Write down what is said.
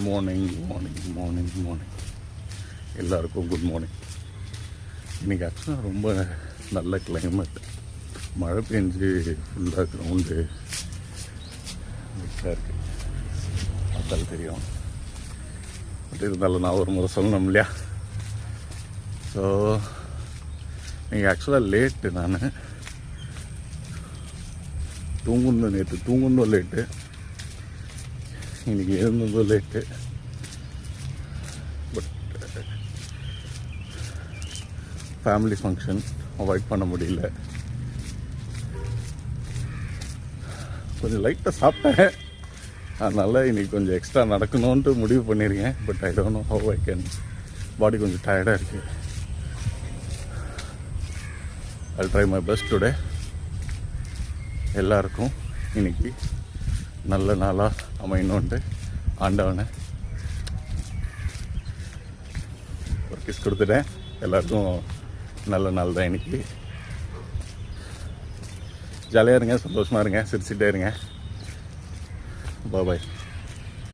Morning எல்லாருக்கும் good morning. இன்றைக்கி ஆக்சுவலாக ரொம்ப நல்ல கிளைமேட். மழை பெஞ்சு ஃபுல்லாக கிரவுண்டு மிக்ஸாக இருக்குது, பார்த்தாலும் தெரியும். பட் இருந்தாலும் நான் ஒரு முறை சொல்லணும் இல்லையா. ஸோ நீங்கள் ஆக்சுவலாக லேட்டு, நான் நேற்று தூங்கணும் லேட்டு, இன்றைக்கி எழுந்ததும் late. But family function avoid பண்ண முடியல. கொஞ்சம் லைட்டாக சாப்பிட்டேன், அதனால் இன்றைக்கி கொஞ்சம் எக்ஸ்ட்ரா நடக்கணுன்ட்டு முடிவு பண்ணியிருக்கேன். But I don't know how I can. Body கொஞ்சம் டயர்டாக இருக்குது. I'll try my best today. எல்லாருக்கும் இன்றைக்கி நல்ல நாளாக அமையணுன்ட்டு ஆண்டவனை ஒரு கிஸ் கொடுத்துட்டேன். எல்லாருக்கும் நல்ல நாள் தான் இன்றைக்கி. ஜாலியாக இருங்க, சந்தோஷமாக இருங்க, சிரிச்சுட்டே இருங்க. பாய்.